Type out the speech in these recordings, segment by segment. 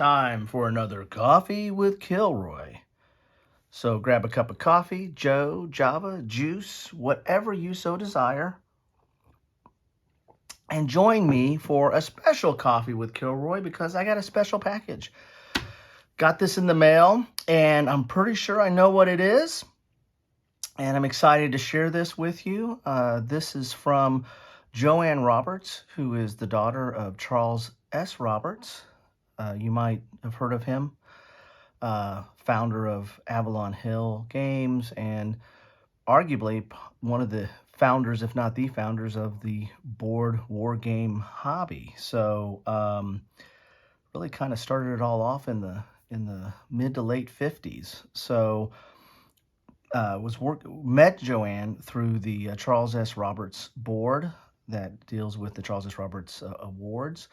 Time for another Coffee with Kilroy. So grab a cup of coffee, Joe, Java, juice, whatever you so desire, and join me for a special Coffee with Kilroy because I got a special package. Got this in the mail, and I'm pretty sure I know what it is, and I'm excited to share this with you. This is from Joanne Roberts, who is the daughter of Charles S. Roberts. You might have heard of him, founder of Avalon Hill Games, and arguably one of the founders, if not the founders, of the board war game hobby. So really kind of started it all off in the mid to late 50s. So met Joanne through the Charles S. Roberts board that deals with the Charles S. Roberts awards.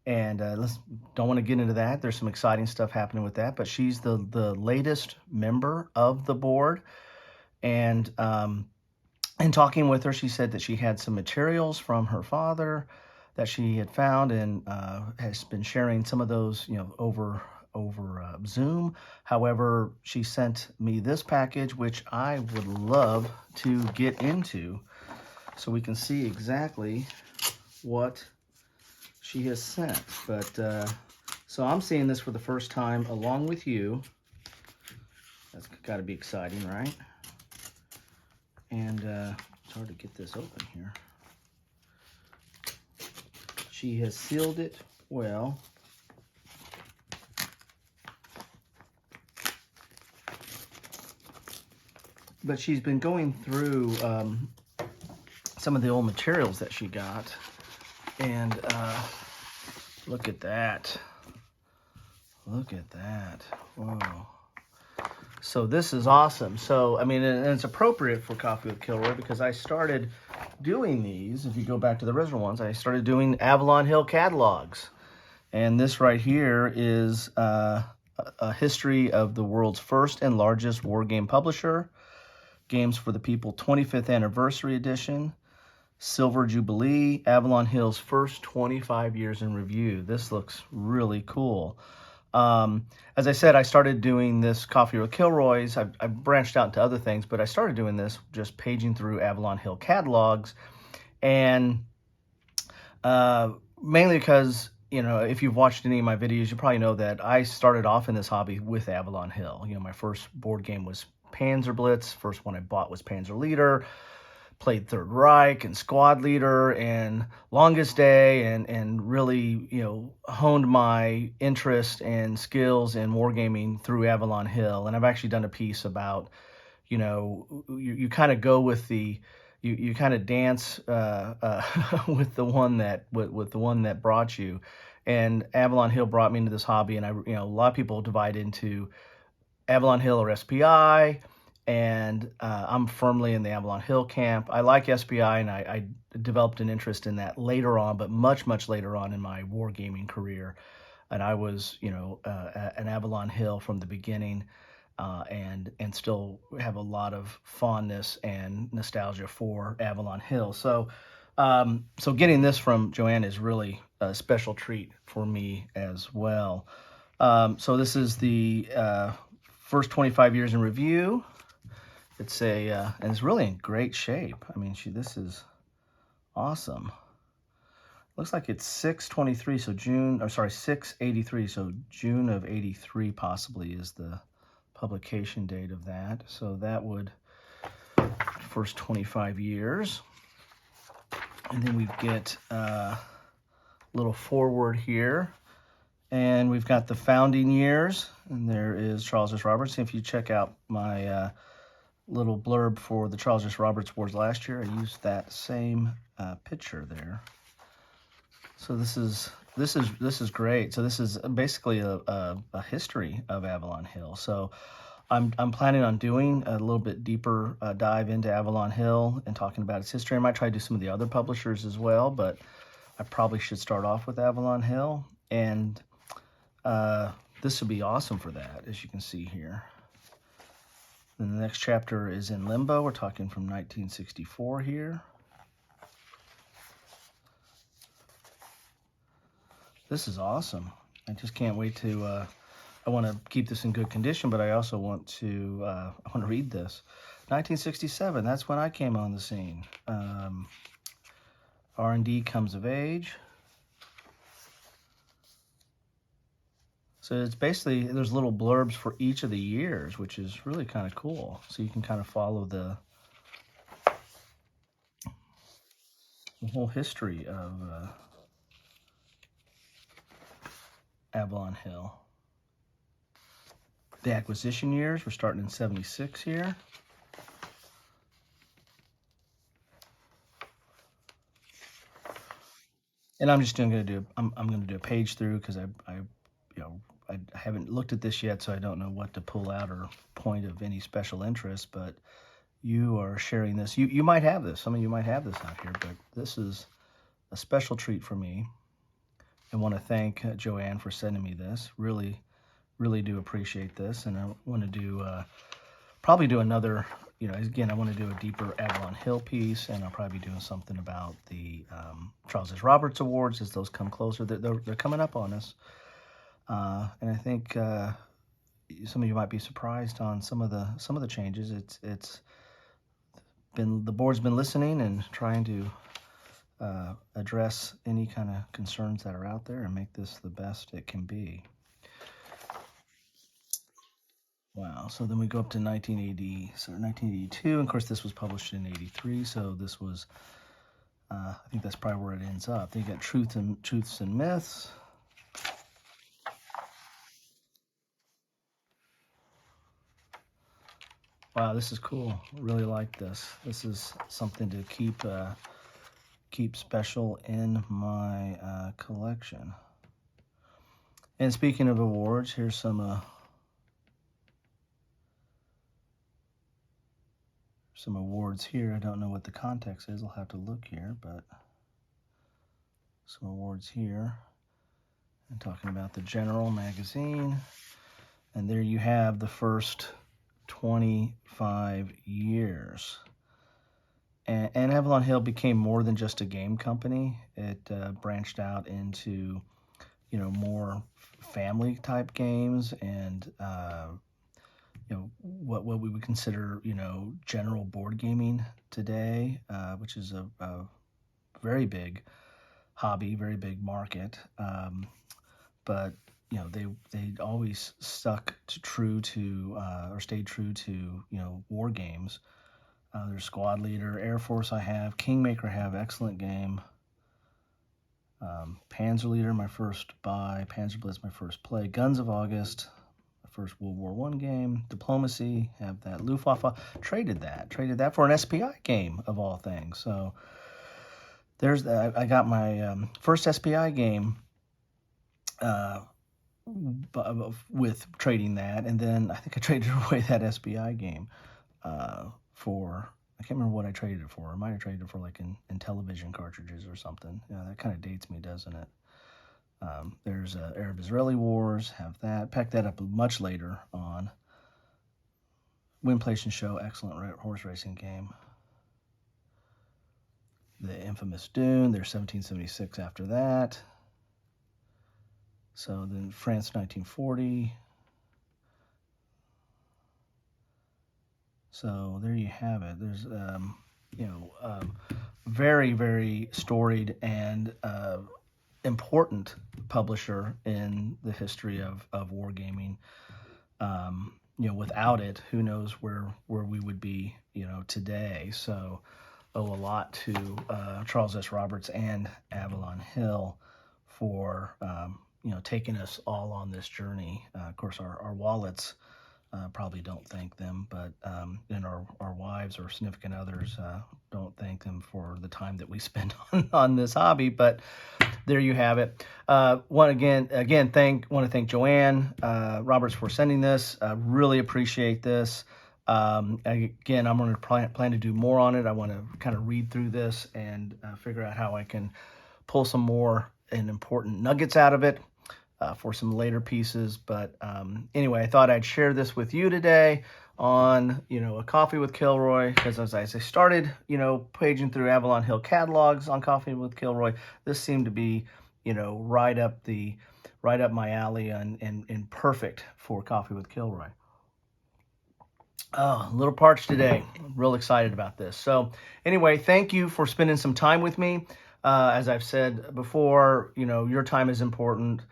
And don't want to get into that. There's some exciting stuff happening with that, but she's the latest member of the board. And in talking with her, she said that she had some materials from her father that she had found and has been sharing some of those, over Zoom. However, she sent me this package, which I would love to get into so we can see exactly what she has sent. But so I'm seeing this for the first time along with you. That's got to be exciting, right? And it's hard to get this open here. She has sealed it well. But she's been going through some of the old materials that she got. And look at that. Look at that. Whoa. So this is awesome. So, I mean, and it's appropriate for Coffee with Kilroy because I started doing these. If you go back to the original ones, I started doing Avalon Hill catalogs. And this right here is a history of the world's first and largest war game publisher. Games for the People 25th Anniversary Edition. Silver Jubilee, Avalon Hill's first 25 years in review. This looks really cool. As I said, I started doing this Coffee with Kilroy's. I branched out into other things, but I started doing this just paging through Avalon Hill catalogs. And mainly because, if you've watched any of my videos, you probably know that I started off in this hobby with Avalon Hill. My first board game was Panzer Blitz. First one I bought was Panzer Leader. Played Third Reich and Squad Leader and Longest Day and really, honed my interest and skills in wargaming through Avalon Hill. And I've actually done a piece about, you kind of go with you kind of dance with the one that brought you. And Avalon Hill brought me into this hobby. And a lot of people divide into Avalon Hill or SPI. And I'm firmly in the Avalon Hill camp. I like SPI, and I developed an interest in that later on, but much, much later on in my wargaming career. And I was, an Avalon Hill from the beginning, and still have a lot of fondness and nostalgia for Avalon Hill. So, so getting this from Joanne is really a special treat for me as well. So this is the first 25 years in review. It's and it's really in great shape. I mean, this is awesome. Looks like it's 6/23, so 6/83, so June of 83 possibly is the publication date of that. So that would, first 25 years. And then we get a little forward here. And we've got the founding years, and there is Charles S. Roberts. If you check out my little blurb for the Charles S. Roberts Awards last year, I used that same picture there. So this is great. So this is basically a history of Avalon Hill. So I'm planning on doing a little bit deeper dive into Avalon Hill and talking about its history. I might try to do some of the other publishers as well, but I probably should start off with Avalon Hill. And this would be awesome for that, as you can see here. Then the next chapter is in Limbo. We're talking from 1964 here. This is awesome. I just can't wait to. I want to keep this in good condition, but I also want to. I want to read this. 1967. That's when I came on the scene. R&D comes of age. So it's basically there's little blurbs for each of the years, which is really kind of cool. So you can kind of follow the whole history of Avalon Hill. The acquisition years, we're starting in 76 here. And I'm just going to do I'm going to do a page through because I haven't looked at this yet, so I don't know what to pull out or point of any special interest. But you are sharing this. You might have this. Some of you might have this out here, but this is a special treat for me. I want to thank Joanne for sending me this. Really, really do appreciate this, and I want to do probably do another. Again, I want to do a deeper Avalon Hill piece, and I'll probably be doing something about the Charles S. Roberts Awards as those come closer. They're coming up on us, and I think some of you might be surprised on some of the changes. It's been the board's been listening and trying to address any kind of concerns that are out there and make this the best it can be. Wow. So then we go up to 1982. And of course, this was published in 83. So this was, I think that's probably where it ends up. Then you got Truths and Myths. Wow, this is cool. Really like this. This is something to keep special in my collection. And speaking of awards, here's some awards here. I don't know what the context is. I'll have to look here, but some awards here. I'm talking about the General magazine. And there you have the first 25 years. And Avalon Hill became more than just a game company. It branched out into, more family type games and, what we would consider, general board gaming today, which is a very big hobby, very big market. But they always stuck true to or stayed true to war games. There's Squad Leader, Air Force. I have Kingmaker. I have excellent game. Panzer Leader, my first buy. Panzer Blitz, my first play. Guns of August, my first World War I game. Diplomacy, have that. Luftwaffe, traded that for an SPI game of all things. So there's that. I got my first SPI game with trading that, and then I think I traded away that SPI game for, I can't remember what I traded it for. I might have traded it for like in television cartridges or something. That kind of dates me, doesn't it? There's Arab-Israeli Wars, have that. Packed that up much later on. Win, Place, and Show, excellent horse racing game. The infamous Dune, there's 1776 after that. So then France 1940. So there you have it. There's, very, very storied and important publisher in the history of wargaming. Without it, who knows where we would be, today. So owe a lot to Charles S. Roberts and Avalon Hill for, taking us all on this journey. Of course, our wallets probably don't thank them, but and our wives or significant others don't thank them for the time that we spend on this hobby. But there you have it. Want to thank Joanne Roberts for sending this. Really appreciate this. Again, I'm going to plan to do more on it. I want to kind of read through this and figure out how I can pull some more and important nuggets out of it. For some later pieces. But anyway, I thought I'd share this with you today on, a Coffee with Kilroy, because as I started, paging through Avalon Hill catalogs on Coffee with Kilroy, this seemed to be, right up the right up my alley and perfect for Coffee with Kilroy. Oh, a little parched today. Real excited about this. So, anyway, thank you for spending some time with me. As I've said before, your time is important.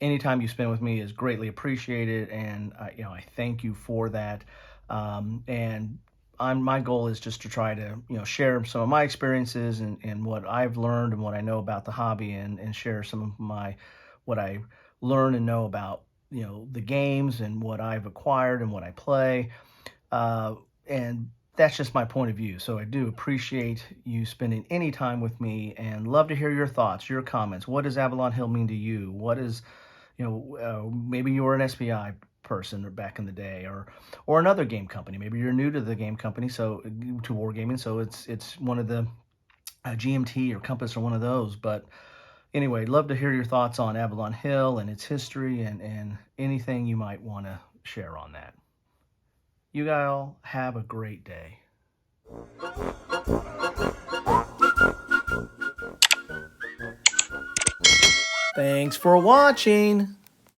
Any time you spend with me is greatly appreciated, and I thank you for that. And my goal is just to try to share some of my experiences and what I've learned and what I know about the hobby, and share some of what I learn and know about the games and what I've acquired and what I play. Uh, and that's just my point of view. So I do appreciate you spending any time with me, and love to hear your thoughts, your comments. What does Avalon Hill mean to you? What is, maybe you were an SPI person or back in the day, or another game company. Maybe you're new to the game company, so to wargaming. So it's one of the GMT or Compass or one of those. But anyway, love to hear your thoughts on Avalon Hill and its history, and anything you might want to share on that. You guys have a great day. Thanks for watching.